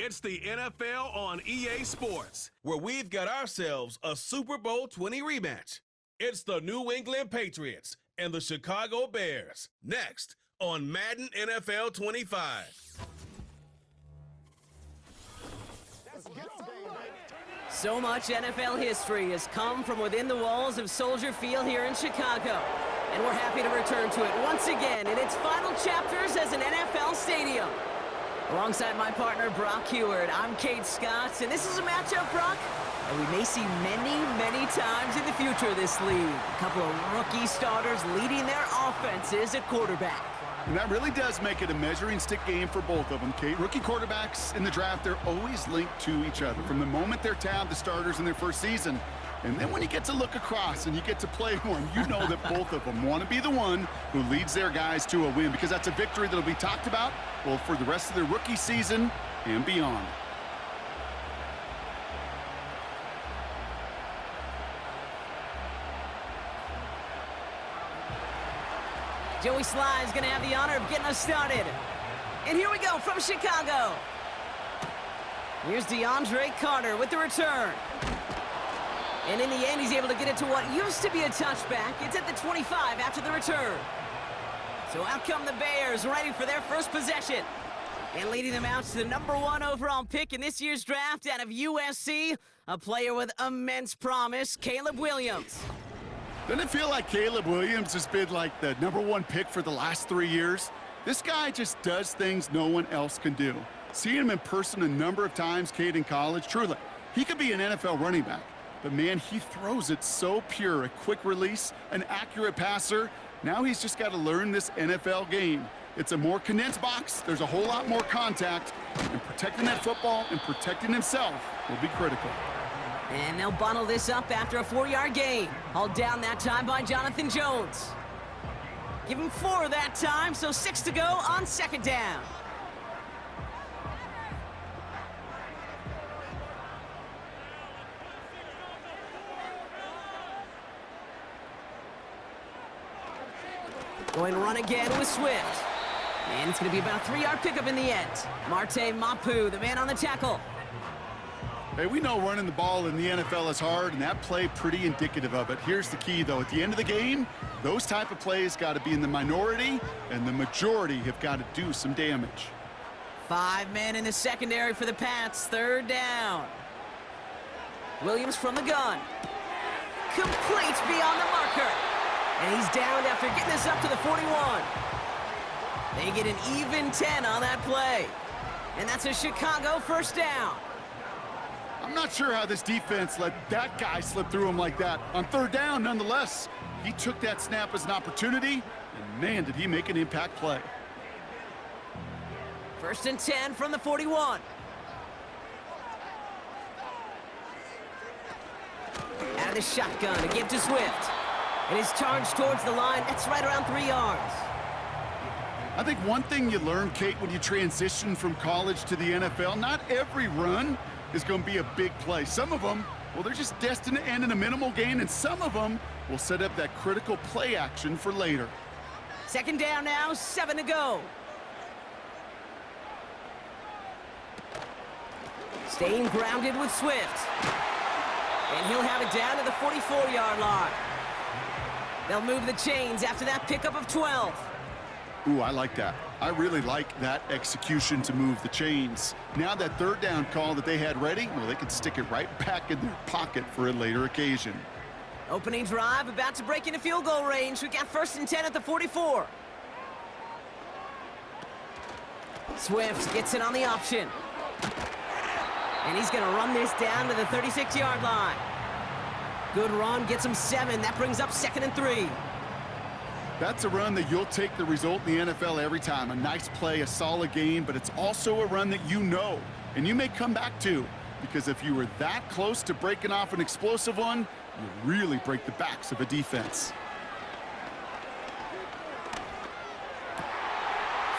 It's the NFL on EA Sports, where we've got ourselves a Super Bowl 20 rematch. It's the New England Patriots and the Chicago Bears, next on Madden NFL 25. So much NFL history has come from within the walls of Soldier Field here in Chicago. And we're happy to return to it once again in its final chapters as an NFL stadium. Alongside my partner, Brock Heward, I'm Kate Scott, and this is a matchup, Brock, that we may see many, many times in the future of this league. A couple of rookie starters leading their offenses at quarterback. And that really does make it a measuring stick game for both of them, Kate. Rookie quarterbacks in the draft, they're always linked to each other from the moment they're tabbed the starters in their first season. And then when you get to look across and you get to play one, you know that both of them want to be the one who leads their guys to a win, because that's a victory that'll be talked about, well, for the rest of their rookie season and beyond. Joey Sly is going to have the honor of getting us started. And here we go from Chicago. Here's DeAndre Carter with the return. And in the end, he's able to get it to what used to be a touchback. It's at the 25 after the return. So out come the Bears, ready for their first possession. And leading them out to the #1 overall pick in this year's draft out of USC, a player with immense promise, Caleb Williams. Doesn't it feel like Caleb Williams has been like the #1 pick for the last 3 years? This guy just does things no one else can do. Seeing him in person a number of times, Kate, in college, truly, he could be an NFL running back. But, man, he throws it so pure, a quick release, an accurate passer. Now he's just got to learn this NFL game. It's a more condensed box. There's a whole lot more contact. And protecting that football and protecting himself will be critical. And they'll bundle this up after a 4-yard gain. Hauled down that time by Jonathan Jones. Give him 4 that time, so 6 to go on second down. Going to run again with Swift. And it's going to be about a 3-yard pickup in the end. Marte Mapu, the man on the tackle. Hey, we know running the ball in the NFL is hard, and that play pretty indicative of it. Here's the key, though. At the end of the game, those type of plays got to be in the minority, and the majority have got to do some damage. 5 men in the secondary for the Pats. Third down. Williams from the gun. Complete beyond the marker. And he's down after getting this up to the 41. They get an even 10 on that play. And that's a Chicago first down. I'm not sure how this defense let that guy slip through him like that. On third down, nonetheless, he took that snap as an opportunity, and man, did he make an impact play. First and 10 from the 41. Out of the shotgun, a give to Swift. And his charge towards the line, that's right around 3 yards. I think one thing you learn, Kate, when you transition from college to the NFL, not every run is going to be a big play. Some of them, well, they're just destined to end in a minimal gain, and some of them will set up that critical play action for later. Second down now, 7 to go. Staying grounded with Swift. And he'll have it down to the 44-yard line. They'll move the chains after that pickup of 12. Ooh, I like that. I really like that execution to move the chains. Now that third down call that they had ready, well, they can stick it right back in their pocket for a later occasion. Opening drive, about to break into field goal range. We got first and 10 at the 44. Swift gets it on the option. And he's going to run this down to the 36-yard line. Good run, gets him 7. That brings up 2nd and 3. That's a run that you'll take the result in the NFL every time. A nice play, a solid game, but it's also a run that you know, and you may come back to, because if you were that close to breaking off an explosive one, you really break the backs of a defense.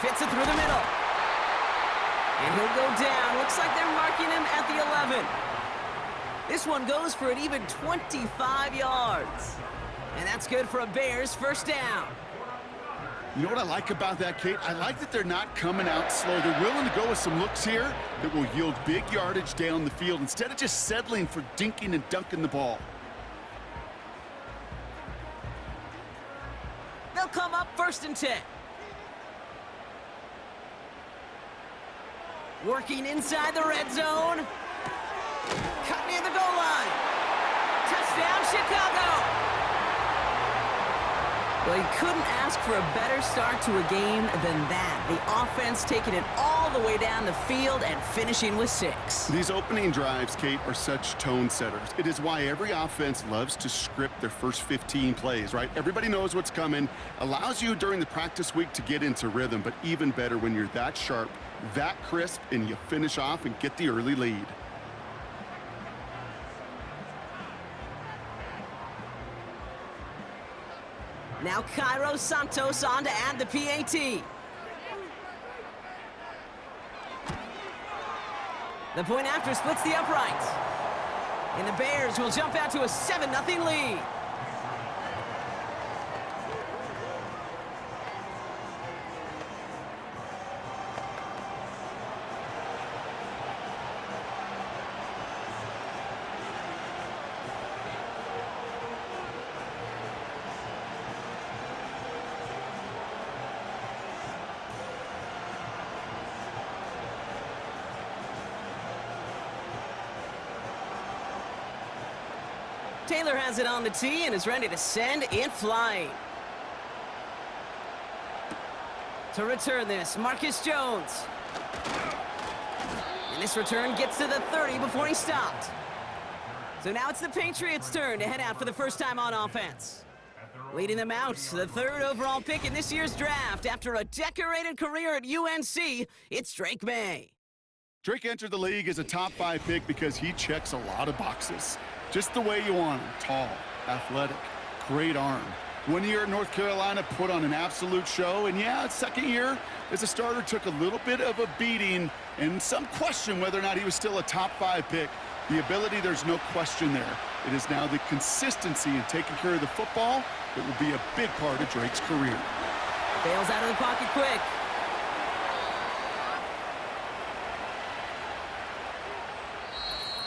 Fits it through the middle. And he'll go down. Looks like they're marking him at the 11. This one goes for an even 25 yards. And that's good for a Bears first down. You know what I like about that, Kate? I like that they're not coming out slow. They're willing to go with some looks here that will yield big yardage down the field instead of just settling for dinking and dunking the ball. They'll come up 1st and 10. Working inside the red zone. Cut near the goal line. Touchdown, Chicago! Well, you couldn't ask for a better start to a game than that. The offense taking it all the way down the field and finishing with 6. These opening drives, Kate, are such tone setters. It is why every offense loves to script their first 15 plays, right? Everybody knows what's coming. Allows you during the practice week to get into rhythm, but even better when you're that sharp, that crisp, and you finish off and get the early lead. Now Cairo Santos on to add the PAT. The point after splits the uprights. And the Bears will jump out to a 7-0 lead. Taylor has it on the tee and is ready to send it flying. To return this, Marcus Jones. And this return gets to the 30 before he stopped. So now it's the Patriots' turn to head out for the first time on offense. Leading them out, the 3rd overall pick in this year's draft after a decorated career at UNC, it's Drake May. Drake entered the league as a top 5 pick because he checks a lot of boxes. Just the way you want him. Tall, athletic, great arm. 1 year at North Carolina, put on an absolute show. And yeah, 2nd year as a starter took a little bit of a beating and some question whether or not he was still a top 5 pick. The ability, there's no question there. It is now the consistency in taking care of the football that will be a big part of Drake's career. Bails out of the pocket quick.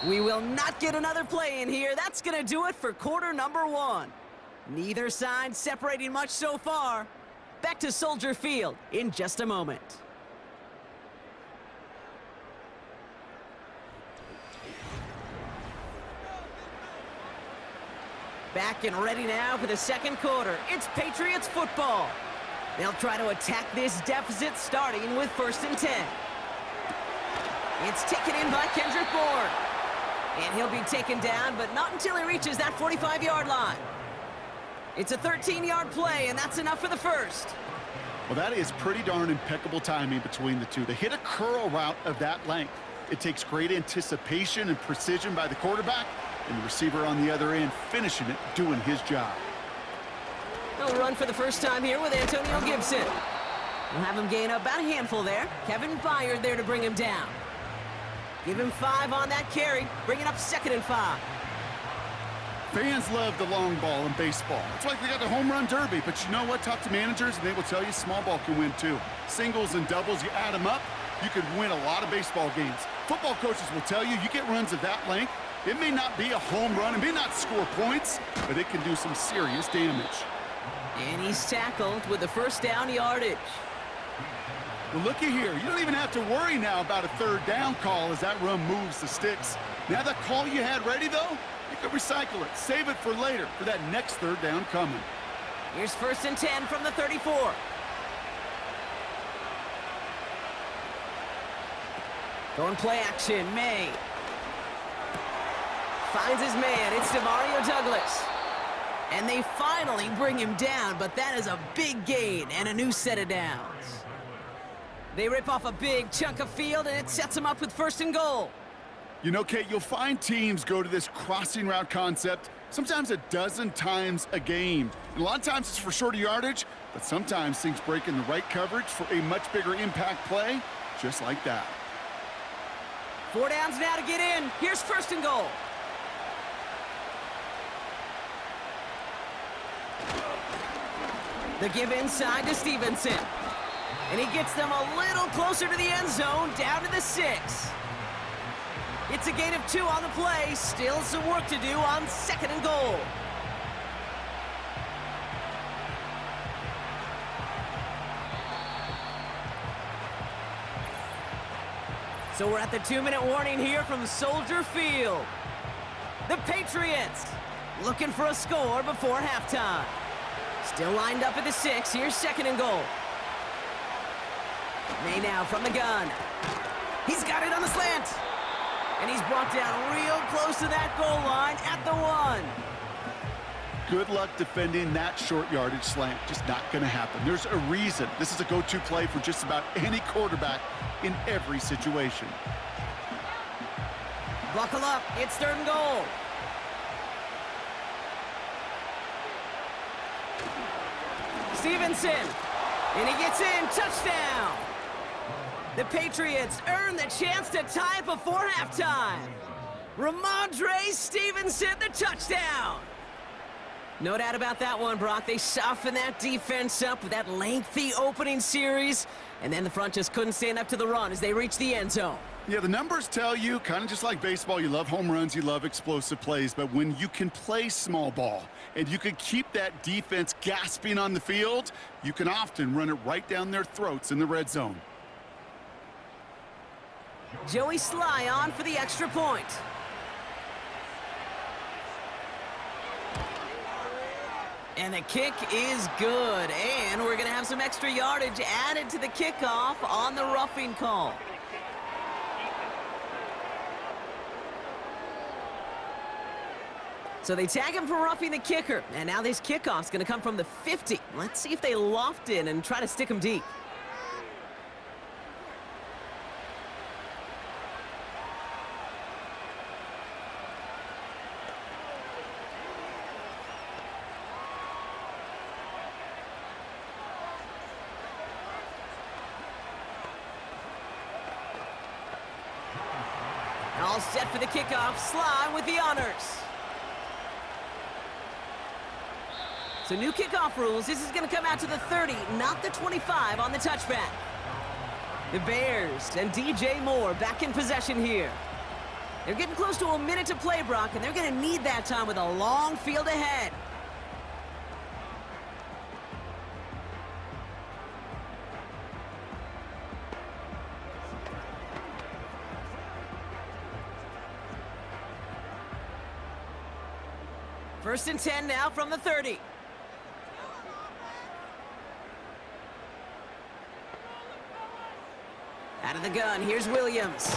We will not get another play in here. That's going to do it for quarter number 1. Neither side separating much so far. Back to Soldier Field in just a moment. Back and ready now for the 2nd quarter. It's Patriots football. They'll try to attack this deficit starting with 1st and 10. It's taken in by Kendrick Bourne. And he'll be taken down, but not until he reaches that 45-yard line. It's a 13-yard play, and that's enough for the 1st. Well, that is pretty darn impeccable timing between the two. They hit a curl route of that length. It takes great anticipation and precision by the quarterback, and the receiver on the other end finishing it, doing his job. They'll run for the first time here with Antonio Gibson. We'll have him gain about a handful there. Kevin Byard there to bring him down. Give him 5 on that carry, bring it up 2nd and 5. Fans love the long ball in baseball. It's like they got the home run derby, but you know what? Talk to managers, and they will tell you small ball can win too. Singles and doubles, you add them up, you could win a lot of baseball games. Football coaches will tell you, you get runs of that length, it may not be a home run, it may not score points, but it can do some serious damage. And he's tackled with the 1st down yardage. Well, looky here. You don't even have to worry now about a 3rd down call as that run moves the sticks. Now that call you had ready, though, you can recycle it. Save it for later for that next 3rd down coming. Here's 1st and 10 from the 34. Going play action, May. Finds his man. It's Demario Douglas. And they finally bring him down, but that is a big gain and a new set of downs. They rip off a big chunk of field, and it sets them up with 1st and goal. You know, Kate, you'll find teams go to this crossing route concept sometimes a dozen times a game. And a lot of times it's for shorter yardage, but sometimes things break in the right coverage for a much bigger impact play, just like that. 4 downs now to get in. Here's 1st and goal. The give inside to Stevenson. And he gets them a little closer to the end zone, down to the 6. It's a gain of 2 on the play. Still some work to do on 2nd and goal. So we're at the 2-minute warning here from Soldier Field. The Patriots looking for a score before halftime. Still lined up at the 6. Here's 2nd and goal. May now from the gun. He's got it on the slant. And he's brought down real close to that goal line at the 1. Good luck defending that short yardage slant. Just not going to happen. There's a reason this is a go-to play for just about any quarterback in every situation. Buckle up. It's 3rd and goal. Stevenson. And he gets in. Touchdown. The Patriots earn the chance to tie it before halftime. Ramondre Stevenson, the touchdown. No doubt about that one, Brock. They softened that defense up with that lengthy opening series, and then the front just couldn't stand up to the run as they reached the end zone. Yeah, the numbers tell you, kind of just like baseball, you love home runs, you love explosive plays, but when you can play small ball and you can keep that defense gasping on the field, you can often run it right down their throats in the red zone. Joey Sly on for the extra point. And the kick is good. And we're going to have some extra yardage added to the kickoff on the roughing call. So they tag him for roughing the kicker. And now this kickoff's going to come from the 50. Let's see if they loft in and try to stick him deep. All set for the kickoff. Sly with the honors. So new kickoff rules. This is going to come out to the 30, not the 25 on the touchback. The Bears and DJ Moore back in possession here. They're getting close to a minute to play, Brock, and they're going to need that time with a long field ahead. First and 10 now from the 30. Out of the gun, here's Williams.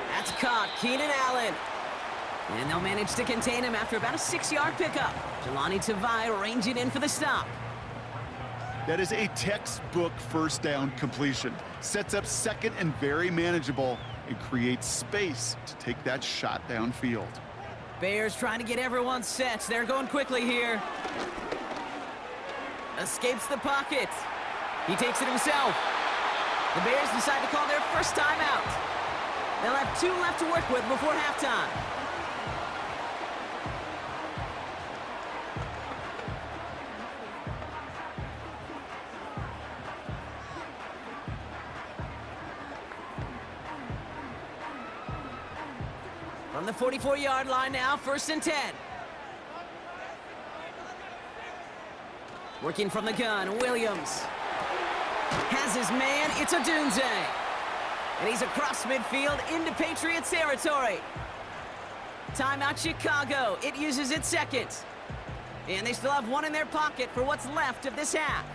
That's caught, Keenan Allen. And they'll manage to contain him after about a 6-yard pickup. Jelani Tavai ranging in for the stop. That is a textbook first down completion. Sets up second and very manageable and creates space to take that shot downfield. Bears trying to get everyone set. They're going quickly here. Escapes the pocket. He takes it himself. The Bears decide to call their first timeout. They'll have 2 left to work with before halftime. From the 44-yard line now, first and 10. Working from the gun, Williams. Has his man, it's Odunze. And he's across midfield into Patriots territory. Timeout Chicago, it uses its second. And they still have 1 in their pocket for what's left of this half.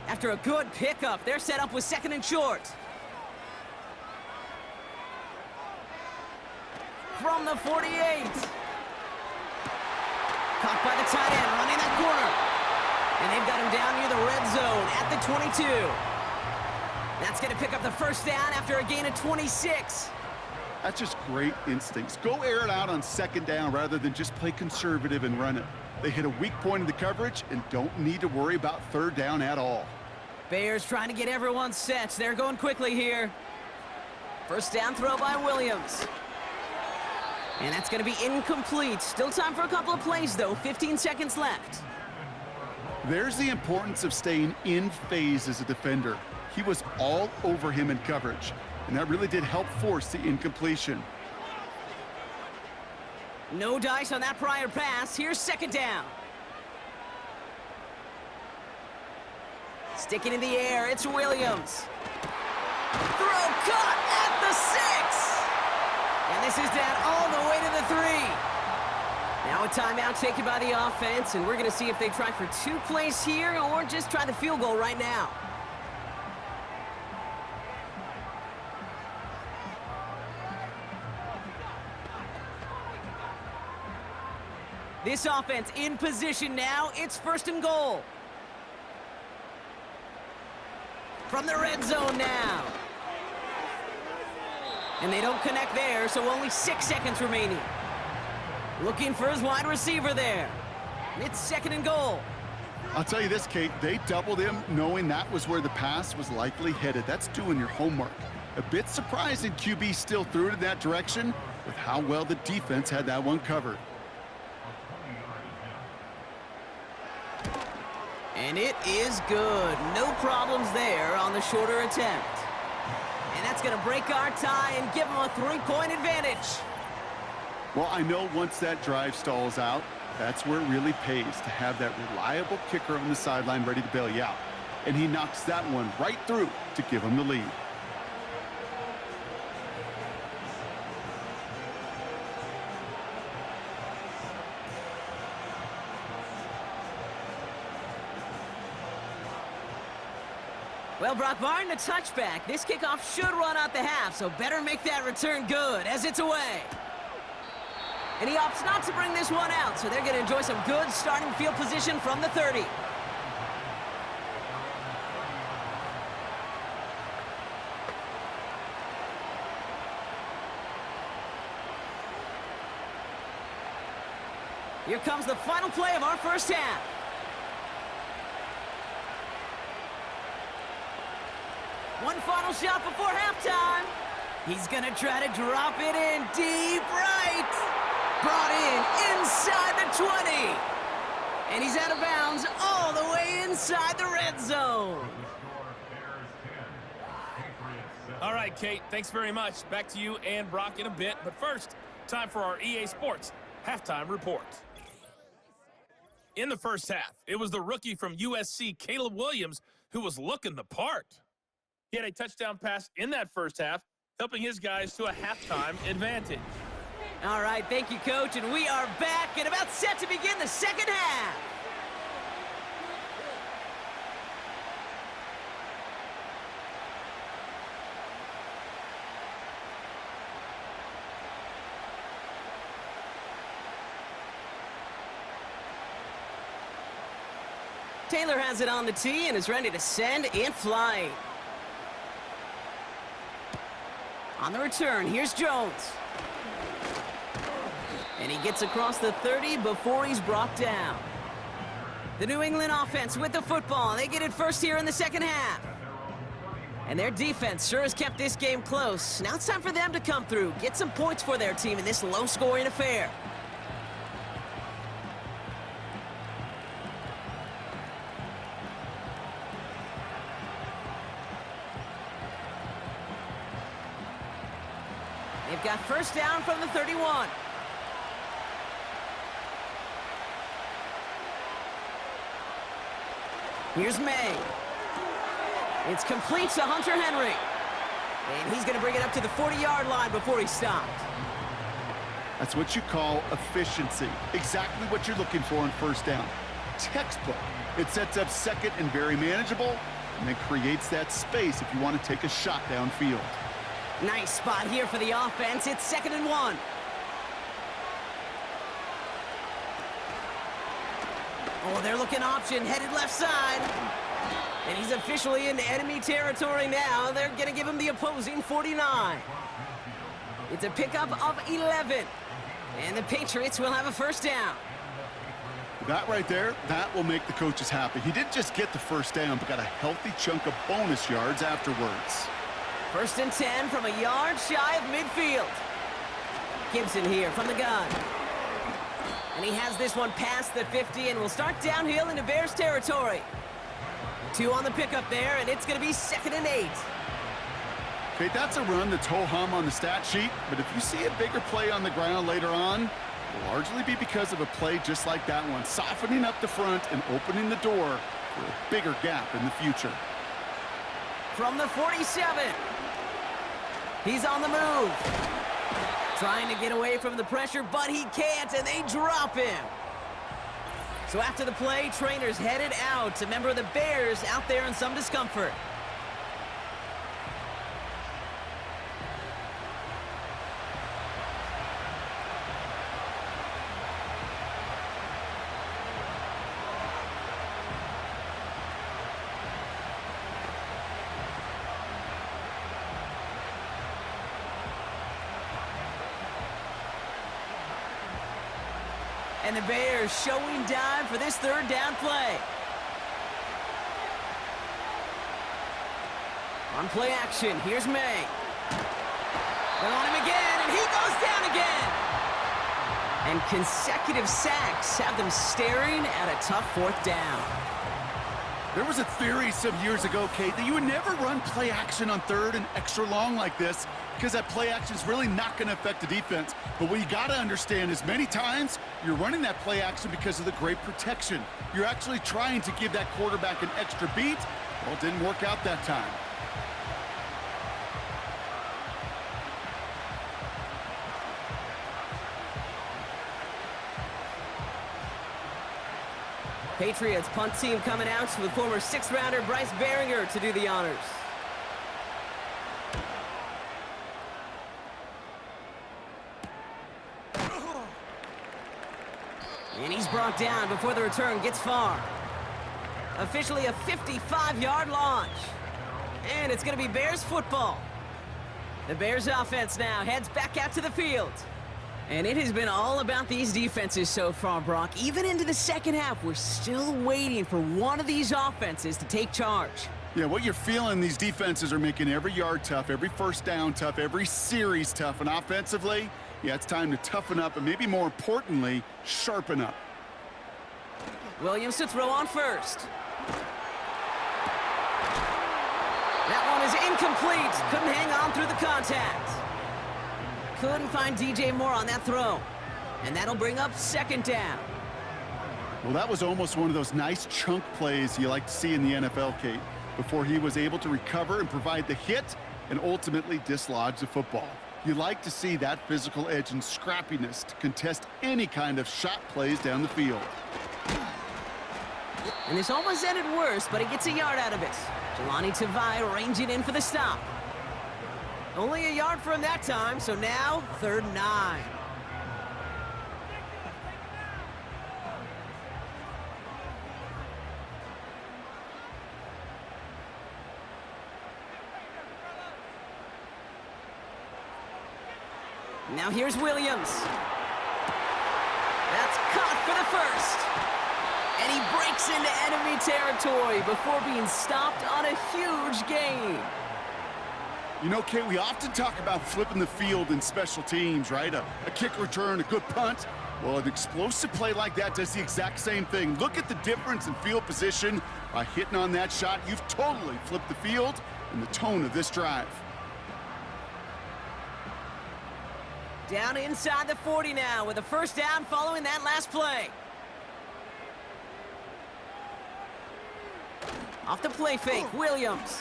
After a good pickup, they're set up with 2nd and short. From the 48. Caught by the tight end, running that corner. And they've got him down near the red zone at the 22. That's going to pick up the first down after a gain of 26. That's just great instincts. Go air it out on 2nd down rather than just play conservative and run it. They hit a weak point in the coverage and don't need to worry about 3rd down at all. Bears trying to get everyone set. They're going quickly here. First down throw by Williams. And that's going to be incomplete. Still time for a couple of plays, though. 15 seconds left. There's the importance of staying in phase as a defender. He was all over him in coverage, and that really did help force the incompletion. No dice on that prior pass. Here's second down. Sticking in the air, it's Williams. Throw caught at the 6. And this is down all the way to the 3. Now a timeout taken by the offense, and we're going to see if they try for 2 plays here or just try the field goal right now. This offense in position now. It's first and goal. From the red zone now. And they don't connect there, so only 6 seconds remaining. Looking for his wide receiver there. It's second and goal. I'll tell you this, Kate, they doubled him knowing that was where the pass was likely headed. That's doing your homework. A bit surprising QB still threw it in that direction with how well the defense had that one covered. And it is good. No problems there on the shorter attempt. And that's going to break our tie and give them a 3-point advantage. Well, I know once that drive stalls out, that's where it really pays to have that reliable kicker on the sideline ready to bail you out. And he knocks that one right through to give him the lead. Well, Brock, barring the touchback, this kickoff should run out the half, so better make that return good as it's away. And he opts not to bring this one out, so they're going to enjoy some good starting field position from the 30. Here comes the final play of our first half. One final shot before halftime. He's going to try to drop it in deep right. Brought in inside the 20. And he's out of bounds all the way inside the red zone. All right, Kate, thanks very much. Back to you and Brock in a bit. But first, time for our EA Sports halftime report. In the first half, it was the rookie from USC, Caleb Williams, who was looking the part. He had a touchdown pass in that first half, helping his guys to a halftime advantage. All right, thank you, Coach, and we are back and about set to begin the second half. Taylor has it on the tee and is ready to send in flight. On the return, here's Jones. And he gets across the 30 before he's brought down. The New England offense with the football. They get it first here in the second half. And their defense sure has kept this game close. Now it's time for them to come through, get some points for their team in this low-scoring affair. They've got first down from the 31. Here's May. It's complete to Hunter Henry. And he's going to bring it up to the 40-yard line before he's stopped. That's what you call efficiency. Exactly what you're looking for on first down. Textbook. It sets up second and very manageable, and then creates that space if you want to take a shot downfield. Nice spot here for the offense. It's 2nd and 1. Oh, they're looking option, headed left side. And he's officially into enemy territory now. They're going to give him the opposing 49. It's a pickup of 11. And the Patriots will have a first down. That right there, that will make the coaches happy. He didn't just get the first down, but got a healthy chunk of bonus yards afterwards. First and 10 from a yard shy of midfield. Gibson here from the gun. And he has this one past the 50 and will start downhill into Bears territory. 2 on the pickup there, and it's going to be 2nd and 8. Okay, that's a run that's ho-hum on the stat sheet, but if you see a bigger play on the ground later on, it'll largely be because of a play just like that one, softening up the front and opening the door for a bigger gap in the future. From the 47, he's on the move. Trying to get away from the pressure, but he can't, and they drop him. So after the play, trainers headed out. A member of the Bears out there in some discomfort. And the Bears showing dive for this 3rd down play. On play action, here's May. They're on him again, and he goes down again. And consecutive sacks have them staring at a tough 4th down. There was a theory some years ago, Kate, that you would never run play action on 3rd and extra long like this because that play action is really not going to affect the defense. But what you got to understand is many times you're running that play action because of the great protection. You're actually trying to give that quarterback an extra beat. Well, it didn't work out that time. Patriots punt team coming out with former 6th-rounder Bryce Behringer to do the honors. And he's brought down before the return gets far. Officially a 55-yard launch. And it's going to be Bears football. The Bears offense now heads back out to the field. And it has been all about these defenses so far, Brock. Even into the 2nd half, we're still waiting for one of these offenses to take charge. Yeah, what you're feeling, these defenses are making every yard tough, every 1st down tough, every series tough. And offensively, yeah, it's time to toughen up and maybe more importantly, sharpen up. Williams to throw on first. That one is incomplete. Couldn't hang on through the contact. Couldn't find DJ Moore on that throw. And that'll bring up 2nd down. Well, that was almost one of those nice chunk plays you like to see in the NFL, Kate, before he was able to recover and provide the hit and ultimately dislodge the football. You like to see that physical edge and scrappiness to contest any kind of shot plays down the field. And this almost ended worse, but he gets a yard out of it. Jelani Tavai ranging in for the stop. Only a yard for him that time, so now 3rd and 9. Now here's Williams. That's caught for the 1st. And he breaks into enemy territory before being stopped on a huge gain. You know, Kate, we often talk about flipping the field in special teams, right? A kick return, a good punt. Well, an explosive play like that does the exact same thing. Look at the difference in field position. By hitting on that shot, you've totally flipped the field and the tone of this drive. Down inside the 40 now with a 1st down following that last play. Off the play fake, Williams.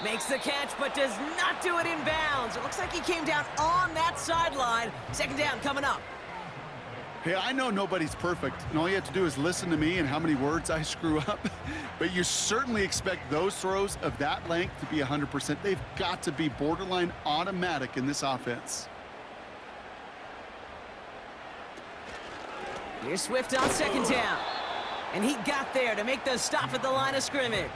Makes the catch, but does not do it in bounds. It looks like he came down on that sideline. 2nd down coming up. Hey, I know nobody's perfect, and all you have to do is listen to me and how many words I screw up. But you certainly expect those throws of that length to be 100%. They've got to be borderline automatic in this offense. Here's Swift on 2nd down. And he got there to make the stop at the line of scrimmage.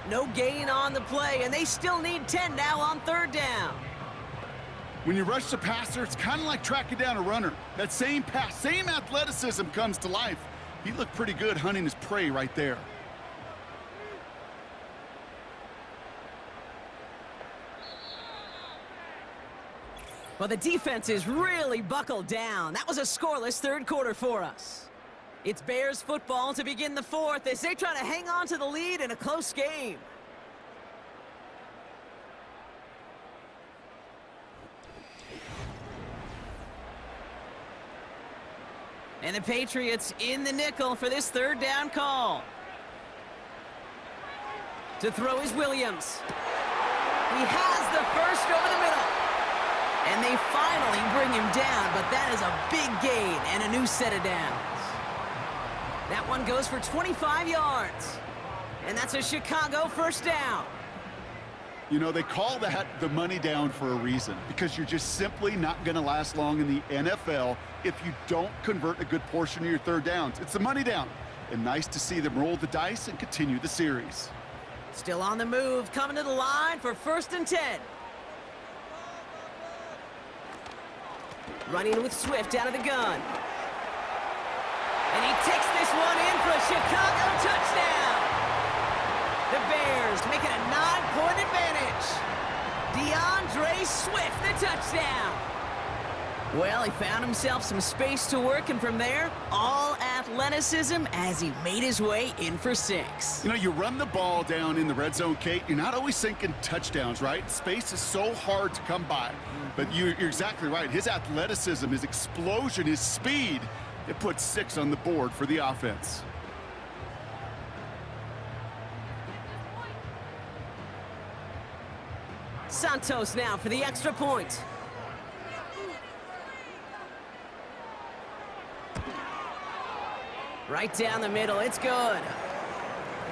No gain on the play, and they still need 10 now on 3rd down. When you rush the passer, it's kind of like tracking down a runner. That same pass, same athleticism comes to life. He looked pretty good hunting his prey right there. But the defense is really buckled down. That was a scoreless third quarter for us. It's Bears football to begin the fourth as they try to hang on to the lead in a close game. And the Patriots in the nickel for this third down call. To throw is Williams. He has the first over the middle. And they finally bring him down, but that is a big gain and a new set of downs. That one goes for 25 yards. And that's a Chicago first down. You know, they call that the money down for a reason, because you're just simply not going to last long in the NFL if you don't convert a good portion of your third downs. It's the money down. And nice to see them roll the dice and continue the series. Still on the move, coming to the line for 1st and 10. Running with Swift out of the gun. And he takes this one in for a Chicago touchdown. The Bears make it a 9-point advantage. DeAndre Swift, the touchdown. Well, he found himself some space to work, and from there, all athleticism as he made his way in for 6. You know, you run the ball down in the red zone, Kate, you're not always thinking touchdowns, right? Space is so hard to come by. But you're exactly right. His athleticism, his explosion, his speed, it puts 6 on the board for the offense. Santos now for the extra point. Right down the middle, it's good.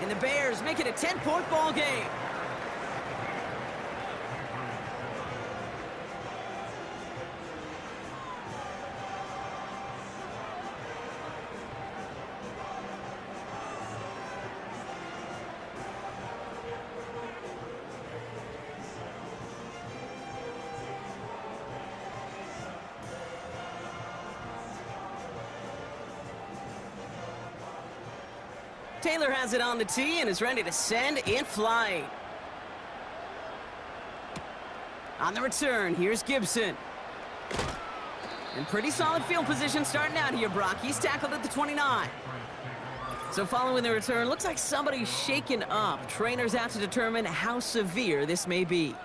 And the Bears make it a 10-point ball game. Taylor has it on the tee and is ready to send in flight. On the return, here's Gibson. And pretty solid field position starting out here, Brock. He's tackled at the 29. So following the return, looks like somebody's shaken up. Trainers out to determine how severe this may be.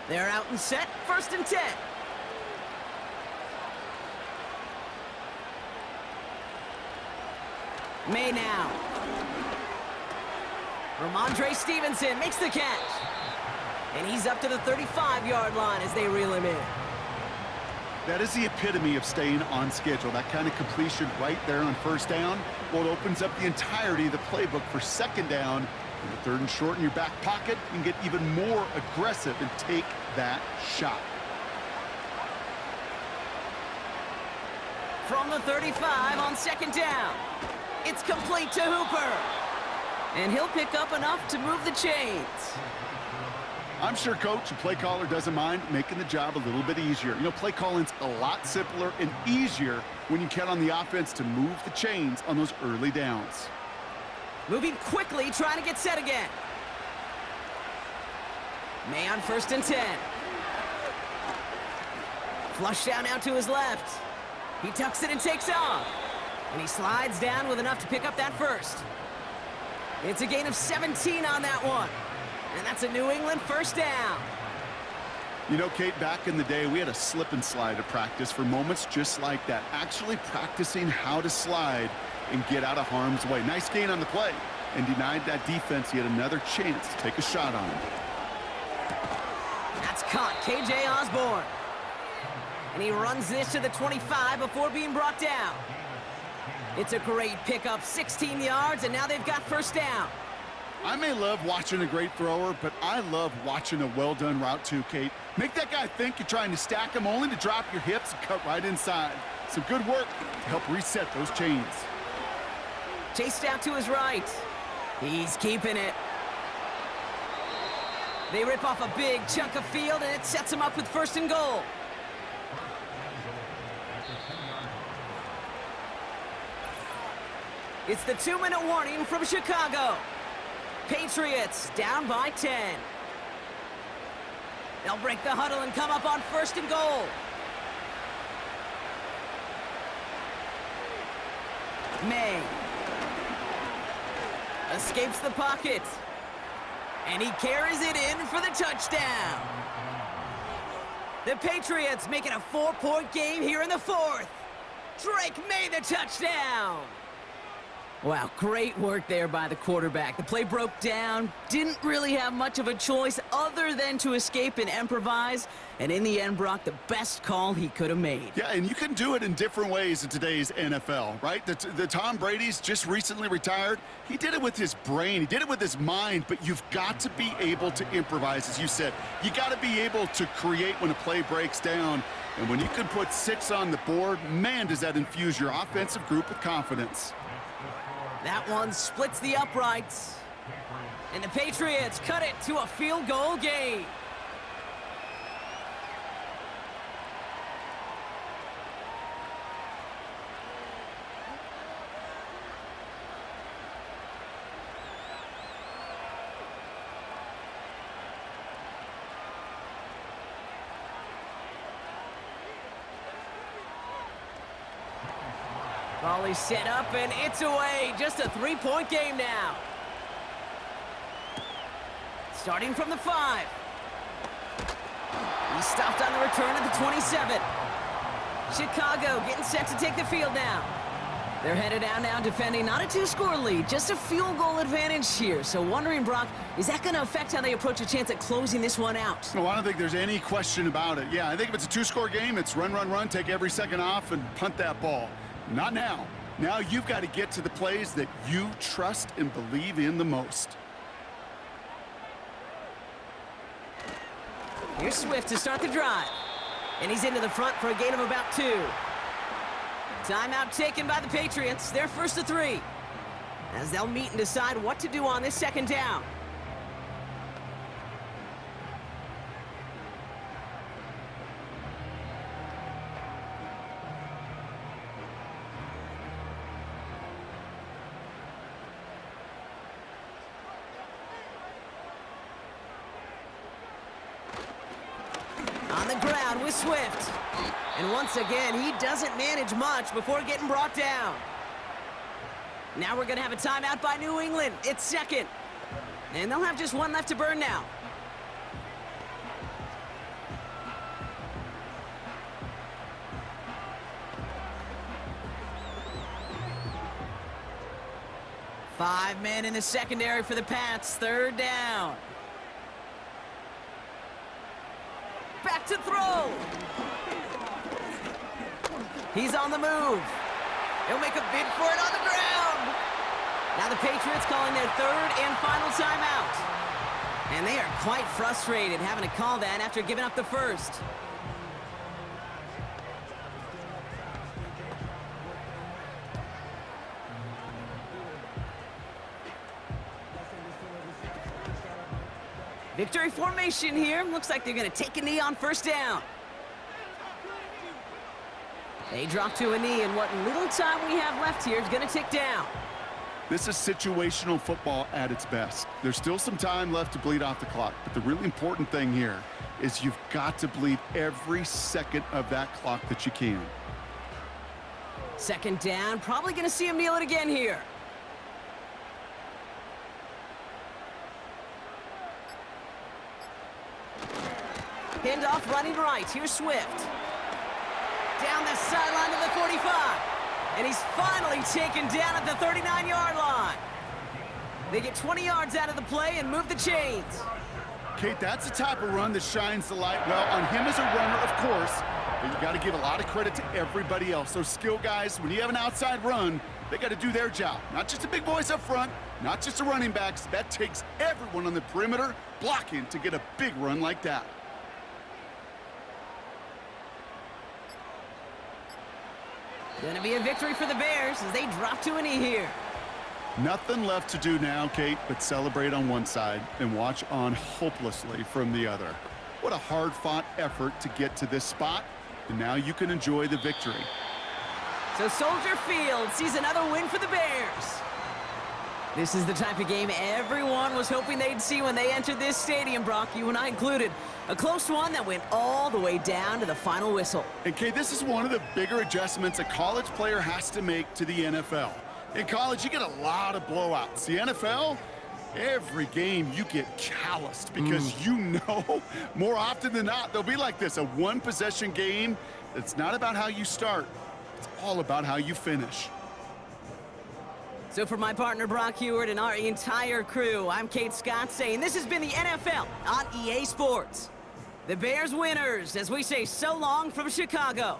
They're out and set, 1st and 10. May now. Ramondre Stevenson makes the catch. And he's up to the 35-yard line as they reel him in. That is the epitome of staying on schedule. That kind of completion right there on 1st down. Well, it opens up the entirety of the playbook for 2nd down. In the 3rd and short in your back pocket, you can get even more aggressive and take that shot. From the 35 on 2nd down. It's complete to Hooper. And he'll pick up enough to move the chains. I'm sure coach and play caller doesn't mind making the job a little bit easier. You know, play calling's a lot simpler and easier when you count on the offense to move the chains on those early downs. Moving quickly, trying to get set again. May on 1st and 10. Flush down out to his left. He tucks it and takes off. And he slides down with enough to pick up that first. It's a gain of 17 on that one. And that's a New England first down. You know, Kate, back in the day, we had a slip and slide at practice for moments just like that. Actually practicing how to slide and get out of harm's way. Nice gain on the play, and denied that defense yet another chance to take a shot on him. That's caught, KJ Osborne. And he runs this to the 25 before being brought down. It's a great pickup, 16 yards, and now they've got 1st down. I may love watching a great thrower, but I love watching a well-done route too, Kate. Make that guy think you're trying to stack him only to drop your hips and cut right inside. Some good work to help reset those chains. Chased out to his right. He's keeping it. They rip off a big chunk of field, and it sets them up with 1st and goal. It's the 2-minute warning from Chicago. Patriots down by 10. They'll break the huddle and come up on 1st and goal. May escapes the pocket. And he carries it in for the touchdown. The Patriots make it a 4-point game here in the 4th. Drake May the touchdown. Wow, great work there by the quarterback. The play broke down, didn't really have much of a choice other than to escape and improvise, and in the end, Brock, the best call he could have made. Yeah, and you can do it in different ways in today's NFL, right? The Tom Brady's just recently retired. He did it with his brain. He did it with his mind, but you've got to be able to improvise, as you said. You got to be able to create when a play breaks down, and when you can put 6 on the board, man, does that infuse your offensive group with confidence. That one splits the uprights. And the Patriots cut it to a field goal game. Volley set up, and it's away. Just a 3-point game now. Starting from the 5. He stopped on the return at the 27. Chicago getting set to take the field now. They're headed out now defending not a 2-score lead, just a field goal advantage here. So wondering, Brock, is that going to affect how they approach a chance at closing this one out? No, I don't think there's any question about it. Yeah, I think if it's a 2-score game, it's run, run, run, take every second off, and punt that ball. Not now. Now you've got to get to the plays that you trust and believe in the most. Here's Swift to start the drive. And he's into the front for a gain of about 2. Timeout taken by the Patriots. They're 1st to 3. As they'll meet and decide what to do on this 2nd down. On the ground with Swift. And once again, he doesn't manage much before getting brought down. Now we're going to have a timeout by New England. It's 2nd. And they'll have just 1 left to burn now. Five men in the secondary for the Pats. 3rd down. Back to throw. He's on the move. He'll make a bid for it on the ground. Now the Patriots calling their 3rd and final timeout. And they are quite frustrated having to call that after giving up the 1st. Victory formation here. Looks like they're going to take a knee on 1st down. They drop to a knee, and what little time we have left here is going to tick down. This is situational football at its best. There's still some time left to bleed off the clock, but the really important thing here is you've got to bleed every second of that clock that you can. 2nd down. Probably going to see him kneel it again here. Handoff running right. Here's Swift. Down the sideline to the 45. And he's finally taken down at the 39-yard line. They get 20 yards out of the play and move the chains. Kate, that's the type of run that shines the light well on him as a runner, of course, but you got to give a lot of credit to everybody else. Those skill guys, when you have an outside run, they got to do their job. Not just the big boys up front, not just the running backs. That takes everyone on the perimeter blocking to get a big run like that. Gonna be a victory for the Bears as they drop to a knee here. Nothing left to do now, Kate, but celebrate on one side and watch on hopelessly from the other. What a hard-fought effort to get to this spot, and now you can enjoy the victory. So Soldier Field sees another win for the Bears. This is the type of game everyone was hoping they'd see when they entered this stadium, Brock, you and I included. A close one that went all the way down to the final whistle. And Kate, this is one of the bigger adjustments a college player has to make to the NFL. In college, you get a lot of blowouts. The NFL, every game you get calloused because you know more often than not they'll be like this, a one-possession game. It's not about how you start. It's all about how you finish. So for my partner Brock Heward and our entire crew, I'm Kate Scott saying this has been the NFL on EA Sports. The Bears winners as we say so long from Chicago.